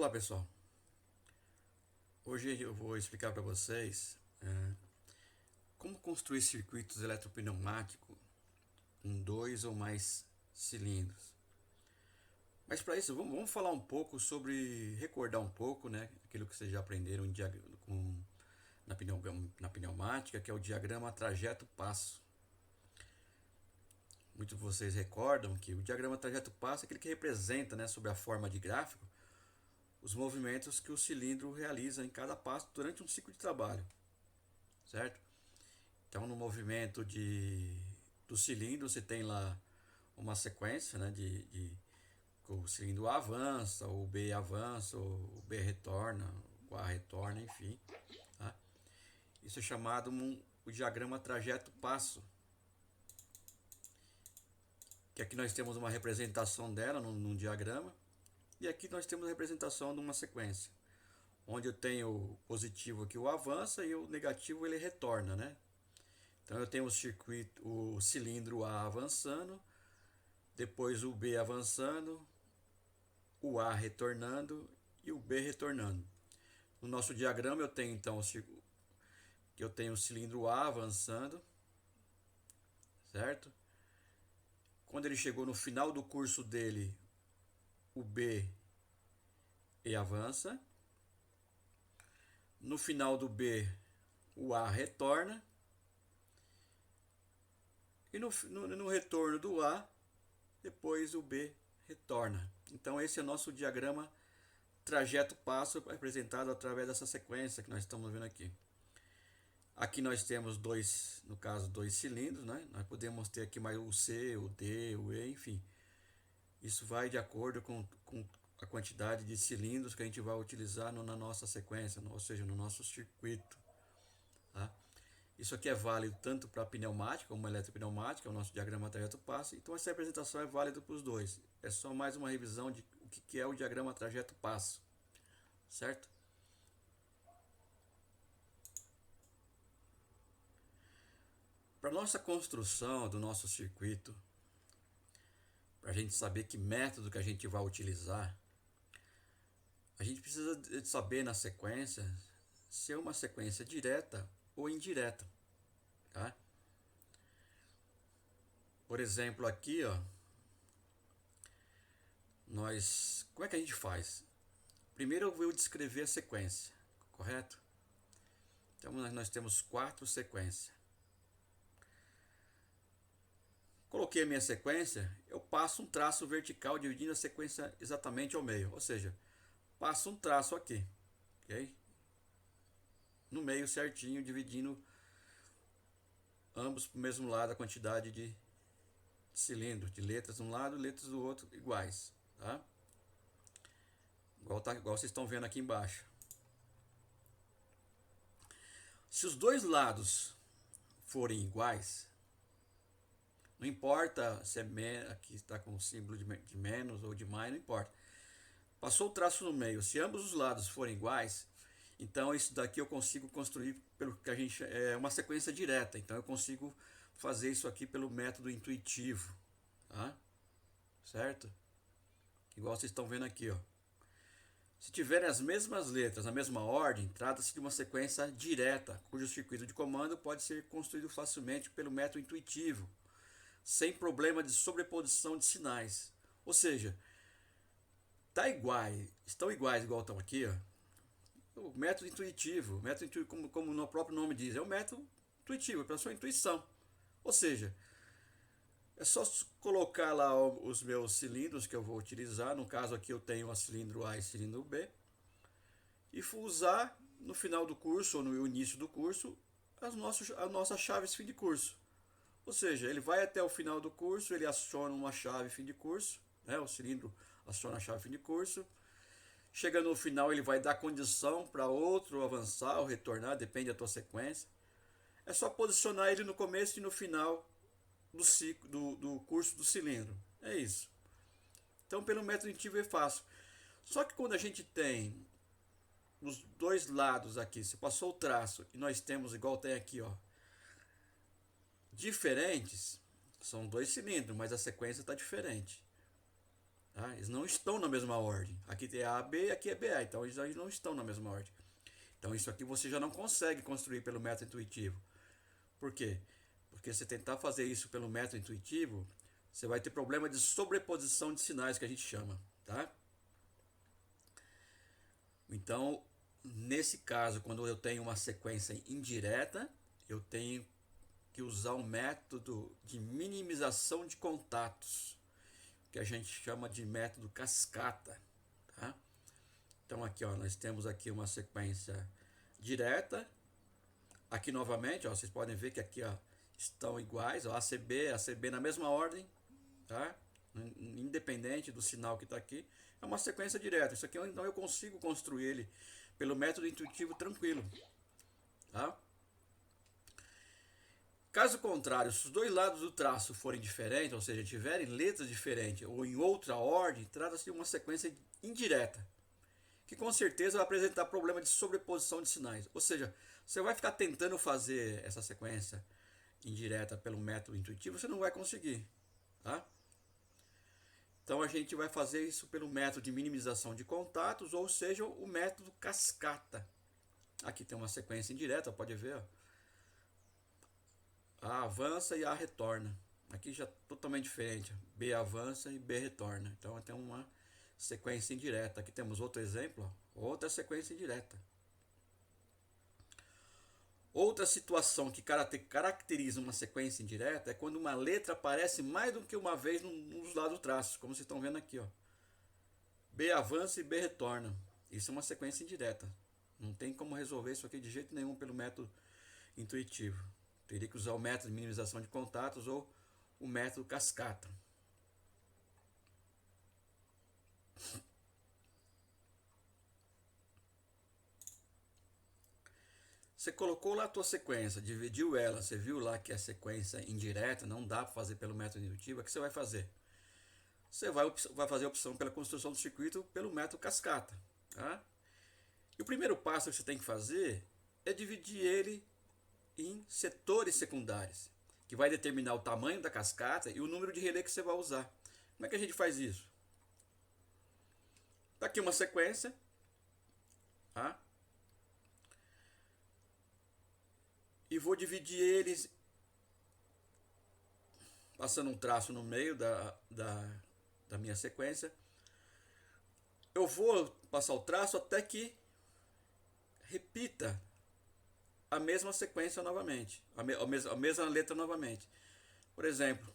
Olá pessoal, hoje eu vou explicar para vocês como construir circuitos eletropneumáticos com dois ou mais cilindros. Mas para isso vamos falar um pouco sobre, recordar um pouco, né, aquilo que vocês já aprenderam na pneumática, que é o diagrama trajeto-passo. Muitos de vocês recordam que o diagrama trajeto-passo é aquele que representa, né, sob a forma de gráfico, os movimentos que o cilindro realiza em cada passo durante um ciclo de trabalho, certo? Então, no movimento do cilindro, você tem lá uma sequência, né, o cilindro A avança, o B avança, o B retorna, o A retorna, enfim. Tá? Isso é chamado o diagrama trajeto-passo, que aqui nós temos uma representação dela num diagrama, e aqui nós temos a representação de uma sequência, onde eu tenho o positivo que o avança e o negativo ele retorna, né? Então eu tenho o cilindro A avançando, depois o B avançando, o A retornando e o B retornando. No nosso diagrama eu tenho então o cilindro A avançando, certo? Quando ele chegou no final do curso dele, o B e avança. No final do B, o A retorna. E no retorno do A, depois o B retorna. Então esse é o nosso diagrama trajeto-passo representado através dessa sequência que nós estamos vendo aqui. Aqui nós temos no caso, dois cilindros, né? Nós podemos ter aqui mais o C, o D, o E, enfim. Isso vai de acordo com a quantidade de cilindros que a gente vai utilizar na nossa sequência, ou seja, no nosso circuito. Tá? Isso aqui é válido tanto para pneumática como eletropneumática, é o nosso diagrama trajeto-passo. Então essa representação é válida para os dois. É só mais uma revisão de o que é o diagrama trajeto-passo, certo? Para nossa construção do nosso circuito, para a gente saber que método que a gente vai utilizar, a gente precisa de saber na sequência se é uma sequência direta ou indireta, tá? Por exemplo, aqui, ó, como é que a gente faz? Primeiro eu vou descrever a sequência, correto? Então nós temos 4 sequências. Coloquei a minha sequência, eu passo um traço vertical dividindo a sequência exatamente ao meio, ou seja, passo um traço aqui, ok? No meio certinho, dividindo ambos para o mesmo lado a quantidade de cilindros, de letras de um lado e letras do outro iguais, tá? Igual vocês estão vendo aqui embaixo. Se os dois lados forem iguais, não importa se aqui está com o símbolo de menos ou de mais, não importa. Passou o traço no meio, se ambos os lados forem iguais, então isso daqui eu consigo construir pelo que a gente é uma sequência direta. Então eu consigo fazer isso aqui pelo método intuitivo, tá? Certo? Igual vocês estão vendo aqui, ó. Se tiverem as mesmas letras na mesma ordem, trata-se de uma sequência direta, cujo circuito de comando pode ser construído facilmente pelo método intuitivo, sem problema de sobreposição de sinais. Ou seja, estão iguais igual estão aqui, ó. O método intuitivo como o próprio nome diz, é o método intuitivo, é pela sua intuição. Ou seja, é só colocar lá os meus cilindros que eu vou utilizar. No caso aqui eu tenho o cilindro A e cilindro B. E usar no final do curso ou no início do curso as nossas chaves fim de curso. Ou seja, ele vai até o final do curso, ele aciona uma chave fim de curso, né? O cilindro aciona a chave fim de curso. Chega no final, ele vai dar condição para outro avançar ou retornar, depende da tua sequência. É só posicionar ele no começo e no final do ciclo do curso do cilindro. É isso. Então, pelo método intuitivo é fácil. Só que quando a gente tem os dois lados aqui, se passou o traço e nós temos igual tem aqui, ó, diferentes, são dois cilindros, mas a sequência está diferente. Tá? Eles não estão na mesma ordem. Aqui tem A, B e aqui é BA. Então eles não estão na mesma ordem. Então isso aqui você já não consegue construir pelo método intuitivo. Por quê? Porque se tentar fazer isso pelo método intuitivo, você vai ter problema de sobreposição de sinais que a gente chama, tá? Então, nesse caso, quando eu tenho uma sequência indireta, eu tenho que usar um método de minimização de contatos, que a gente chama de método cascata, tá? Então aqui, ó, nós temos aqui uma sequência direta. Aqui novamente, ó, vocês podem ver que aqui, ó, estão iguais, ó, ACB na mesma ordem, tá? Independente do sinal que está aqui, é uma sequência direta. Isso aqui então eu consigo construir ele pelo método intuitivo tranquilo, tá? Caso contrário, se os dois lados do traço forem diferentes, ou seja, tiverem letras diferentes ou em outra ordem, trata-se de uma sequência indireta, que com certeza vai apresentar problema de sobreposição de sinais. Ou seja, você vai ficar tentando fazer essa sequência indireta pelo método intuitivo, você não vai conseguir, tá? Então a gente vai fazer isso pelo método de minimização de contatos, ou seja, o método cascata. Aqui tem uma sequência indireta, pode ver, ó. A avança e A retorna. Aqui já totalmente diferente. B avança e B retorna. Então tem uma sequência indireta. Aqui temos outro exemplo, ó. Outra sequência indireta. Outra situação que caracteriza uma sequência indireta é quando uma letra aparece mais do que uma vez nos lados do traço, como vocês estão vendo aqui, ó. B avança e B retorna. Isso é uma sequência indireta. Não tem como resolver isso aqui de jeito nenhum pelo método intuitivo. Teria que usar o método de minimização de contatos ou o método cascata. Você colocou lá a tua sequência, dividiu ela, você viu lá que a sequência indireta não dá para fazer pelo método indutivo, o que você vai fazer? Você vai fazer a opção pela construção do circuito pelo método cascata. Tá? E o primeiro passo que você tem que fazer é dividir ele em setores secundários, que vai determinar o tamanho da cascata e o número de relé que você vai usar. Como é que a gente faz isso? Está aqui uma sequência, tá? E vou dividir eles passando um traço no meio da minha sequência. Eu vou passar o traço até que repita a mesma sequência novamente, a mesma letra novamente. Por exemplo,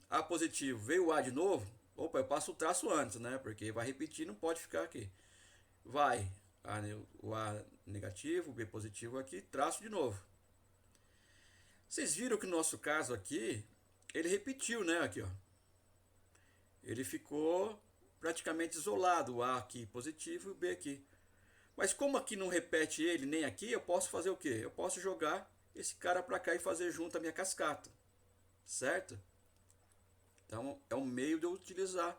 A positivo, veio o A de novo, opa, eu passo o traço antes, né? Porque vai repetir, não pode ficar aqui. Vai o A negativo, o B positivo aqui, traço de novo. Vocês viram que no nosso caso aqui, ele repetiu, né? Aqui, ó. Ele ficou praticamente isolado, o A aqui positivo e o B aqui. Mas como aqui não repete ele nem aqui, eu posso fazer o quê? Eu posso jogar esse cara para cá e fazer junto a minha cascata, certo? Então é um meio de eu utilizar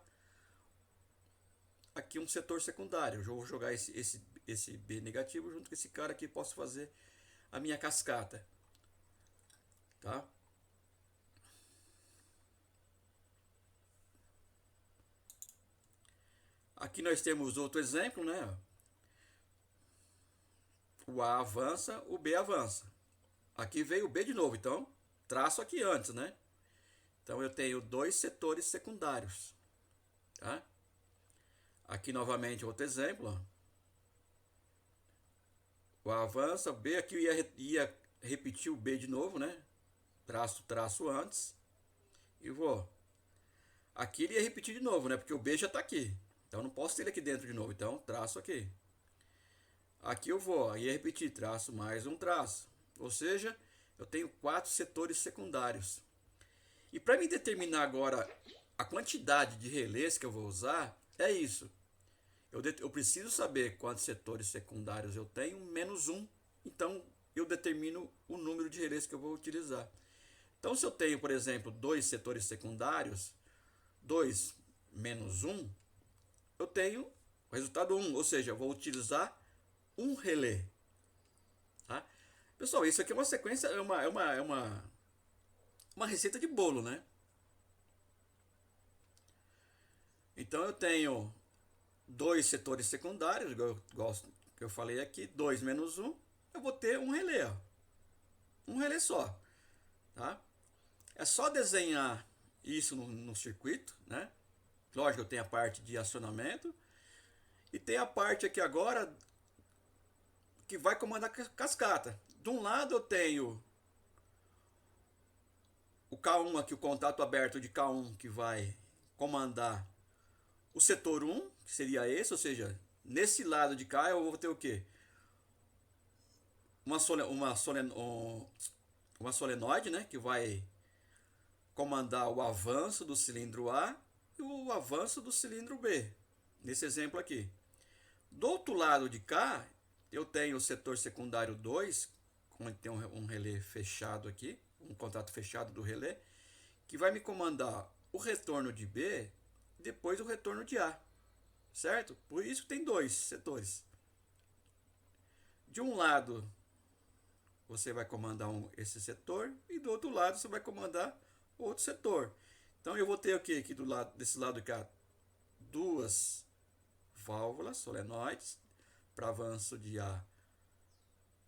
aqui um setor secundário. Eu vou jogar esse B negativo junto com esse cara aqui, posso fazer a minha cascata, tá? Aqui nós temos outro exemplo, né? O A avança, o B avança. Aqui veio o B de novo, então traço aqui antes, né? Então eu tenho dois setores secundários, tá? Aqui novamente outro exemplo, ó. O A avança, o B aqui ia repetir o B de novo, né? Traço antes e vou. Aqui ele ia repetir de novo, né? Porque o B já está aqui. Então não posso ter ele aqui dentro de novo. Então traço aqui. Aqui eu vou, ia repetir, traço mais um traço. Ou seja, eu tenho 4 setores secundários. E para me determinar agora a quantidade de relés que eu vou usar, é isso. Eu preciso saber quantos setores secundários eu tenho, menos um. Então eu determino o número de relés que eu vou utilizar. Então se eu tenho, por exemplo, 2 setores secundários, 2 menos 1, eu tenho o resultado 1. Ou seja, eu vou utilizar um relé. Tá? Pessoal, isso aqui é uma sequência, uma receita de bolo, né? Então eu tenho dois setores secundários, igual que eu falei aqui, 2 menos um, eu vou ter um relé, ó. Um relé só, tá? É só desenhar isso no circuito, né? Lógico, eu tenho a parte de acionamento e tem a parte aqui agora que vai comandar a cascata. De um lado eu tenho o K1 aqui, o contato aberto de K1 que vai comandar o setor 1, que seria esse, ou seja, nesse lado de cá eu vou ter o quê? Uma solenoide, né, que vai comandar o avanço do cilindro A e o avanço do cilindro B, nesse exemplo aqui. Do outro lado de cá, eu tenho o setor secundário 2, onde tem um relé fechado aqui, um contato fechado do relé, que vai me comandar o retorno de B, depois o retorno de A, certo? Por isso tem dois setores. De um lado você vai comandar esse setor e do outro lado você vai comandar outro setor. Então eu vou ter o que aqui do lado desse lado cá? Duas válvulas solenoides para avanço de A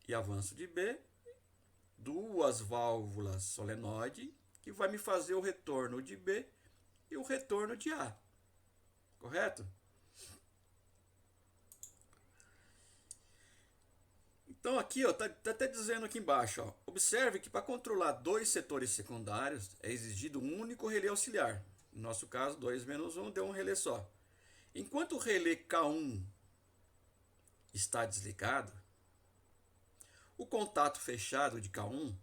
e avanço de B, duas válvulas solenoide que vai me fazer o retorno de B e o retorno de A. Correto? Então aqui, ó, tá até dizendo aqui embaixo, ó, observe que para controlar dois setores secundários é exigido um único relé auxiliar. No nosso caso, 2 menos 1 deu um relé só. Enquanto o relé K1 está desligado, o contato fechado de K1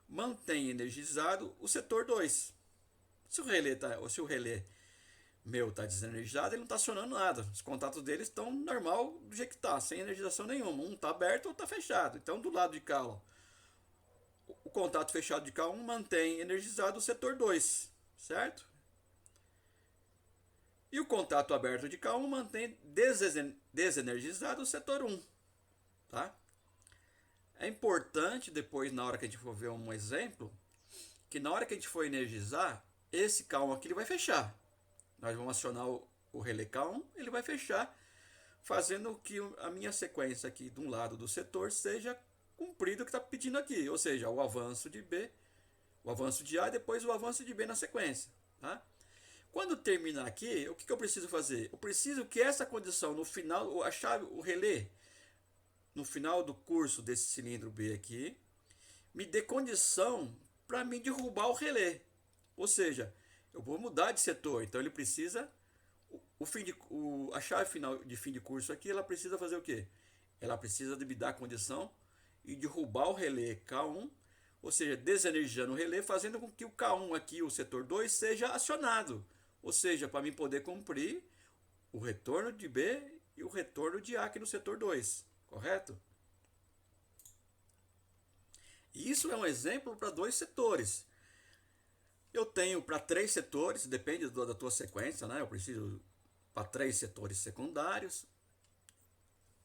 mantém energizado o setor 2. Se o relé meu está desenergizado, ele não está acionando nada. Os contatos dele estão normal do jeito que está, sem energização nenhuma. Um está aberto ou está fechado. Então, do lado de cá, ó, o contato fechado de K1 mantém energizado o setor 2, certo? E o contato aberto de K1 mantém desenergizado o setor 1, tá? É importante depois, na hora que a gente for ver um exemplo, que na hora que a gente for energizar, esse K1 aqui ele vai fechar. Nós vamos acionar o relé K1, ele vai fechar, fazendo que a minha sequência aqui de um lado do setor seja cumprido o que está pedindo aqui, ou seja, o avanço de B, o avanço de A e depois o avanço de B na sequência, tá? Quando terminar aqui, o que eu preciso fazer? Eu preciso que essa condição no final, a chave, o relé, no final do curso desse cilindro B aqui, me dê condição para mim derrubar o relé. Ou seja, eu vou mudar de setor, então ele precisa, a chave final de fim de curso aqui, ela precisa fazer o quê? Ela precisa me dar a condição e derrubar o relé K1, ou seja, desenergizando o relé, fazendo com que o K1 aqui, o setor 2, seja acionado. Ou seja, para mim poder cumprir o retorno de B e o retorno de A aqui no setor 2, correto? E isso é um exemplo para dois setores. Eu tenho para 3 setores, depende da tua sequência, né? Eu preciso para 3 setores secundários.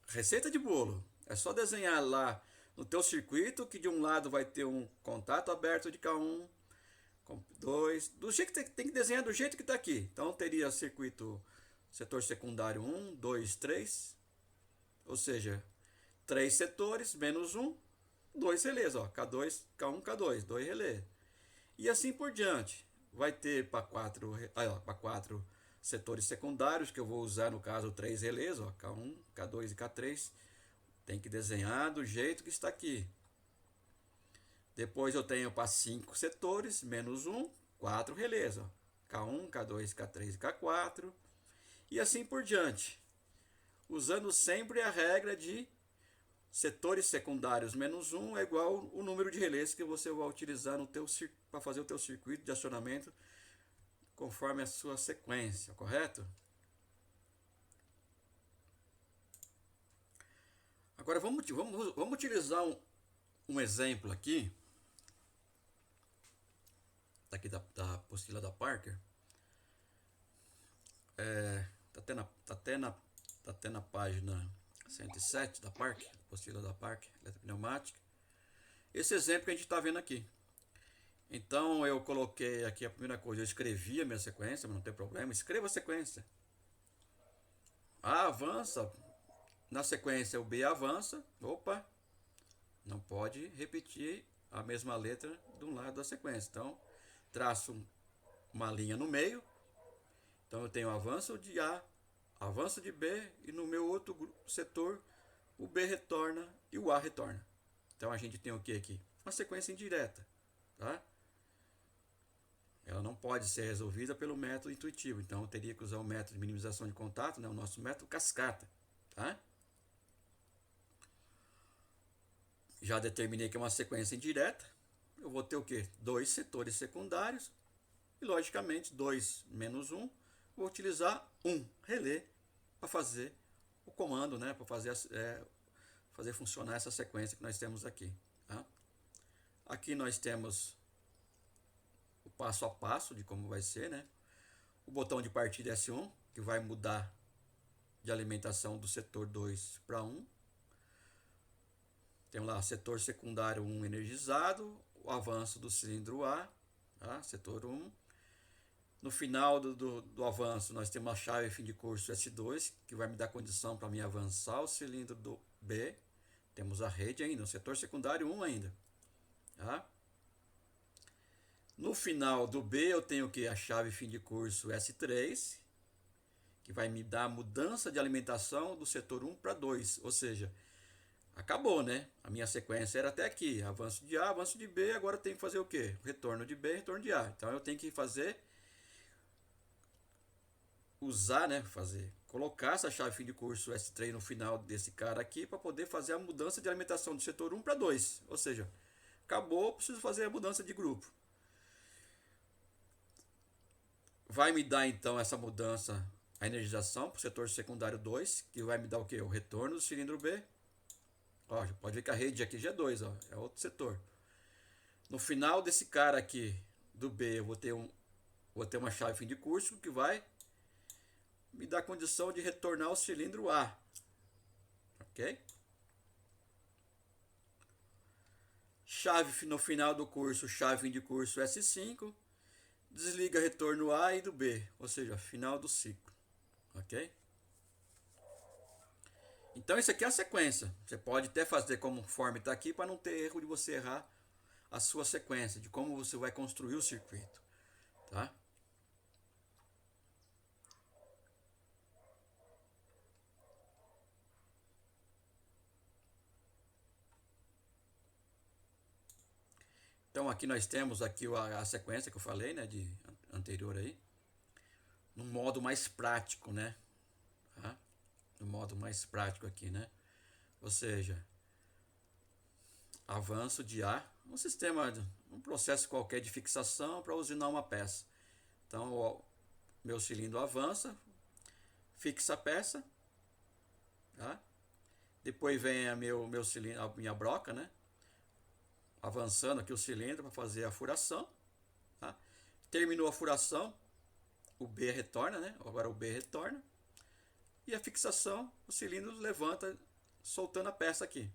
Receita de bolo. É só desenhar lá no teu circuito que de um lado vai ter um contato aberto de K1, 2, do jeito que tem que desenhar do jeito que está aqui. Então teria circuito setor secundário 1, 2, 3. Ou seja, 3 setores menos 1, 2 relés, ó, K2, K1, K2, 2 relés. E assim por diante. Vai ter para 4 setores secundários, que eu vou usar no caso 3 relés, ó, K1, K2 e K3. Tem que desenhar do jeito que está aqui. Depois eu tenho para 5 setores, menos 1, 4 relés, ó, K1, K2, K3 e K4. E assim por diante. Usando sempre a regra de setores secundários menos 1 é igual o número de relés que você vai utilizar no teu para fazer o teu circuito de acionamento conforme a sua sequência, correto? Agora vamos utilizar um exemplo aqui, daqui da apostila da Parker. Tá até na página 107 da Parker, apostila da Parker, eletropneumática. Esse exemplo que a gente está vendo aqui. Então eu coloquei aqui a primeira coisa, eu escrevi a minha sequência, mas não tem problema, escreva a sequência. A avança, na sequência o B avança, opa, não pode repetir a mesma letra de um lado da sequência. Então, traço uma linha no meio. Então, eu tenho avanço de A, avanço de B e no meu outro setor o B retorna e o A retorna. Então, a gente tem o que aqui? Uma sequência indireta, tá? Ela não pode ser resolvida pelo método intuitivo. Então, eu teria que usar o método de minimização de contato, né? O nosso método cascata, tá? Já determinei que é uma sequência indireta. Eu vou ter o quê? Dois setores secundários. E, logicamente, 2 menos 1. Vou utilizar um relé para fazer o comando, né? Para fazer funcionar essa sequência que nós temos aqui. Tá? Aqui nós temos o passo a passo de como vai ser, né? O botão de partida S1, que vai mudar de alimentação do setor 2 para 1. Temos lá setor secundário 1 energizado, o avanço do cilindro A, tá? Setor 1. No final do avanço, nós temos a chave fim de curso S2, que vai me dar condição para me avançar o cilindro do B. Temos a rede ainda, o setor secundário 1 ainda. Tá? No final do B, eu tenho o que? A chave fim de curso S3, que vai me dar a mudança de alimentação do setor 1 para 2. Ou seja, acabou, né? A minha sequência era até aqui. Avanço de A, avanço de B, agora eu tenho que fazer o quê? Retorno de B, retorno de A. Então eu tenho que usar, né, colocar essa chave fim de curso S3 no final desse cara aqui para poder fazer a mudança de alimentação do setor 1 para 2. Ou seja, acabou, preciso fazer a mudança de grupo. Vai me dar então essa mudança, a energização para o setor secundário 2, que vai me dar o que? O retorno do cilindro B. Ó, pode ver que a rede aqui já é 2, ó, é outro setor. No final desse cara aqui do B, eu vou ter uma chave fim de curso que vai me dá condição de retornar ao cilindro A. Ok? Chave no final do curso, chave de curso S5. Desliga retorno A e do B, ou seja, final do ciclo. Ok? Então isso aqui é a sequência. Você pode até fazer conforme está aqui para não ter erro de você errar a sua sequência, de como você vai construir o circuito. Tá? Então aqui nós temos aqui a sequência que eu falei, né, de anterior aí, no modo mais prático, né? Tá? No modo mais prático aqui, né? Ou seja, avanço de A, um processo qualquer de fixação para usinar uma peça. Então, o meu cilindro avança, fixa a peça, tá? Depois vem meu cilindro, a minha broca, né? Avançando aqui o cilindro para fazer a furação, tá? Terminou a furação, o B retorna, né? Agora o B retorna. E a fixação, o cilindro levanta, soltando a peça aqui.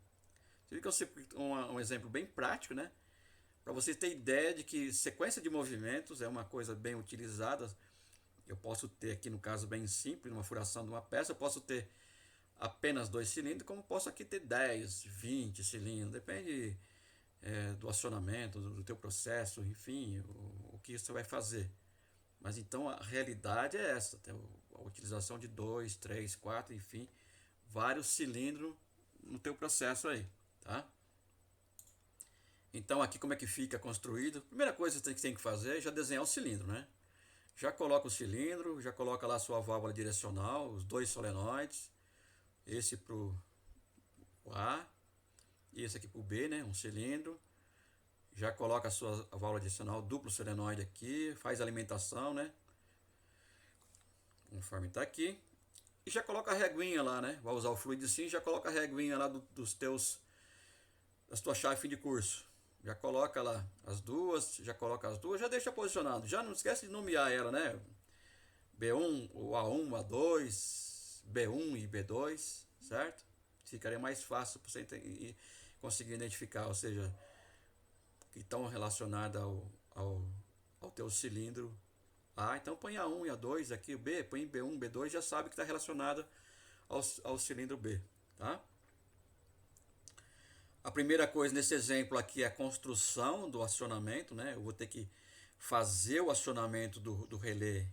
Você viu que um exemplo bem prático, né? Para você ter ideia de que sequência de movimentos é uma coisa bem utilizada. Eu posso ter aqui, no caso bem simples, uma furação de uma peça, eu posso ter apenas 2 cilindros, como posso aqui ter 10, 20 cilindros, depende do acionamento, do teu processo, enfim, o que você vai fazer. Mas então a realidade é essa, tem a utilização de 2, 3, 4, enfim, vários cilindros no teu processo aí, tá? Então aqui como é que fica construído? Primeira coisa que você tem que fazer é já desenhar o cilindro, né? Já coloca o cilindro, já coloca lá a sua válvula direcional, os 2 solenoides, esse para o A e esse aqui para o B, né? Um cilindro. Já coloca a sua válvula direcional duplo solenoide aqui, faz a alimentação, né? Conforme está aqui. E já coloca a reguinha lá, né? Vai usar o fluido sim, já coloca a reguinha lá das tuas chaves fim de curso. Já coloca lá as duas, já deixa posicionado. Já não esquece de nomear ela, né? B1, o A1, A2, B1 e B2, certo? Ficaria mais fácil para você conseguir identificar, ou seja, que estão relacionadas ao teu cilindro A. Então põe A1 e A2 aqui, o B, põe B1, B2, já sabe que está relacionada ao cilindro B, tá? A primeira coisa nesse exemplo aqui é a construção do acionamento, né? Eu vou ter que fazer o acionamento do relé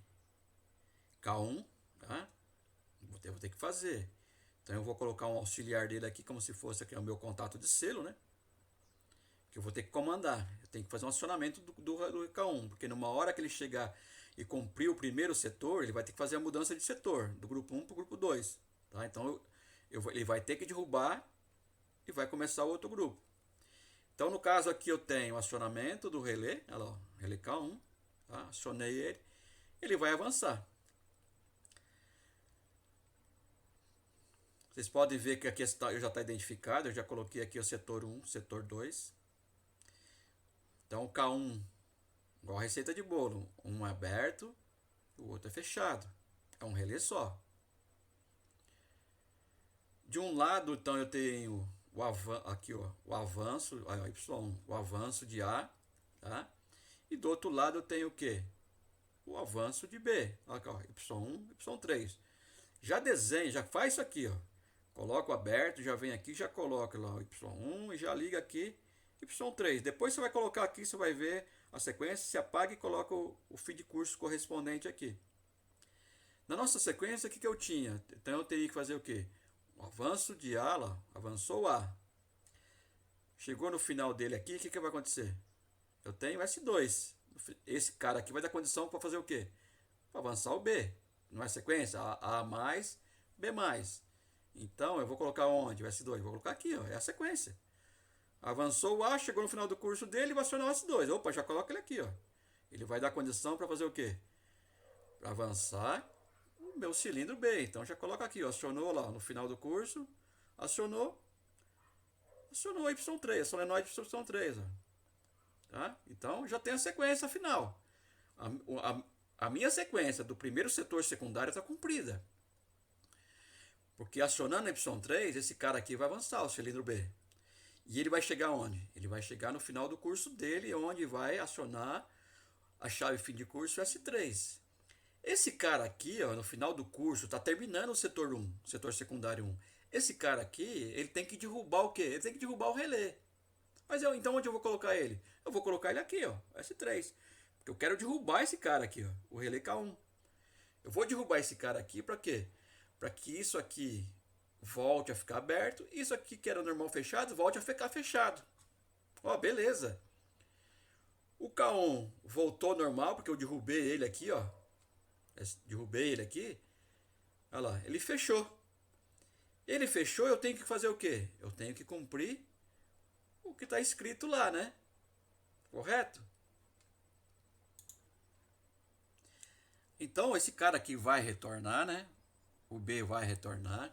K1, tá? Eu vou ter que fazer. Então eu vou colocar um auxiliar dele aqui como se fosse aqui o meu contato de selo, né? Que eu vou ter que comandar. Eu tenho que fazer um acionamento do K1, porque numa hora que ele chegar e cumprir o primeiro setor, ele vai ter que fazer a mudança de setor, do grupo 1 para o grupo 2. Tá? Então ele vai ter que derrubar e vai começar o outro grupo. Então no caso aqui eu tenho o acionamento do relé, olha lá, relé K1, tá? Acionei ele vai avançar. Vocês podem ver que aqui já está identificado, eu já coloquei aqui o setor 1, setor 2. Então o K1, igual a receita de bolo, um é aberto, o outro é fechado. É um relé só. De um lado, então, eu tenho aqui, ó, o avanço, Y1, o avanço de A, tá? E do outro lado eu tenho o quê? O avanço de B, aqui, ó, Y1, Y3. Já desenha, já faz isso aqui, ó. Coloca o aberto, já vem aqui, já coloca lá o Y1 e já liga aqui Y3. Depois você vai colocar aqui, você vai ver a sequência, se apaga e coloca o fim de curso correspondente aqui. Na nossa sequência, o que eu tinha? Então eu teria que fazer o quê? O avanço de A, lá, avançou A. Chegou no final dele aqui, o que vai acontecer? Eu tenho S2. Esse cara aqui vai dar condição para fazer o quê? Para avançar o B. Não é sequência? A mais, B mais. Então eu vou colocar onde? O S2. Vou colocar aqui, ó, é a sequência. Avançou o A, chegou no final do curso dele e vai acionar o S2. Opa, já coloca ele aqui, ó. Ele vai dar condição para fazer o quê? Para avançar o meu cilindro B. Então já coloca aqui, ó, acionou lá no final do curso, acionou o Y3, a solenoide Y3. Ó. Tá? Então já tem a sequência final. A minha sequência do primeiro setor secundário está cumprida. Porque acionando o Y3, esse cara aqui vai avançar o cilindro B. E ele vai chegar onde? Ele vai chegar no final do curso dele, onde vai acionar a chave fim de curso S3. Esse cara aqui, ó, no final do curso, está terminando o setor 1, setor secundário 1. Esse cara aqui, ele tem que derrubar o quê? Ele tem que derrubar o relé. Mas então onde eu vou colocar ele? Eu vou colocar ele aqui, ó, S3. Porque eu quero derrubar esse cara aqui, ó, o relé K1. Eu vou derrubar esse cara aqui para quê? Para que isso aqui volte a ficar aberto, isso aqui que era normal fechado, volte a ficar fechado. Ó, beleza. O K1 voltou normal, porque eu derrubei ele aqui, ó. Derrubei ele aqui. Olha lá, ele fechou. Ele fechou, eu tenho que fazer o quê? Eu tenho que cumprir o que está escrito lá, né? Correto? Então, esse cara aqui vai retornar, né? O B vai retornar.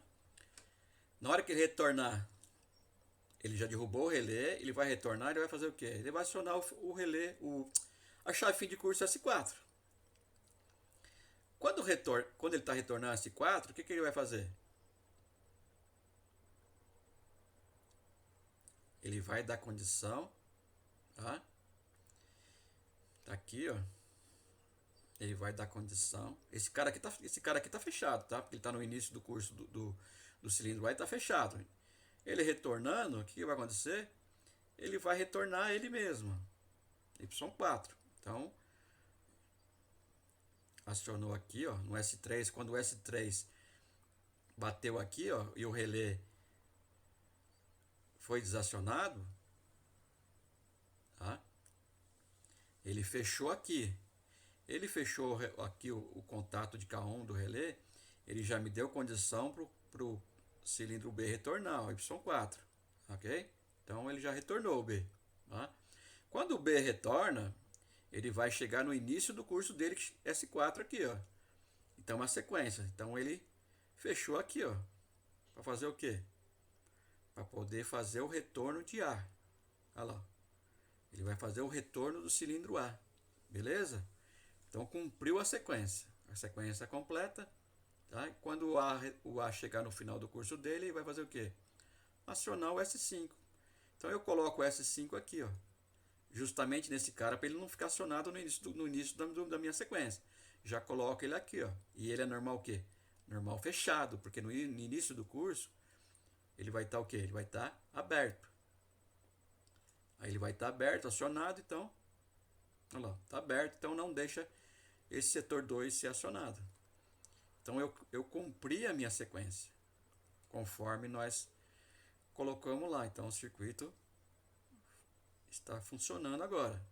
Na hora que ele retornar, ele já derrubou o relé, ele vai retornar, ele vai fazer o quê? Ele vai acionar o relé, a chave fim de curso S4. Quando ele está retornando S4, o que ele vai fazer? Ele vai dar condição, tá? Tá aqui, ó. Ele vai dar condição. Esse cara aqui tá fechado, tá? Porque ele está no início do curso do cilindro A, está fechado. Ele retornando, o que vai acontecer? Ele vai retornar ele mesmo. Y4. Então, acionou aqui, ó, no S3. Quando o S3 bateu aqui, ó, e o relé foi desacionado, tá? Ele fechou aqui. Ele fechou aqui o contato de K1 do relé. Ele já me deu condição para o cilindro B retornar, o Y4. Ok? Então ele já retornou o B. Tá? Quando o B retorna, ele vai chegar no início do curso dele, S4 aqui, ó. Então uma sequência. Então ele fechou aqui, ó. Para fazer o quê? Para poder fazer o retorno de A. Olha lá. Ele vai fazer o retorno do cilindro A. Beleza? Então cumpriu a sequência. A sequência completa. Tá? E quando o A chegar no final do curso dele, ele vai fazer o quê? Acionar o S5. Então eu coloco o S5 aqui, ó. Justamente nesse cara, para ele não ficar acionado no início da minha sequência. Já coloco ele aqui, ó. E ele é normal o quê? normal fechado, porque no início do curso ele vai estar o quê? Ele vai estar aberto. Aí ele vai estar aberto, acionado, então, olha lá, está aberto, então não deixa esse setor 2 ser acionado. Então eu cumpri a minha sequência, conforme nós colocamos lá. Então o circuito está funcionando agora.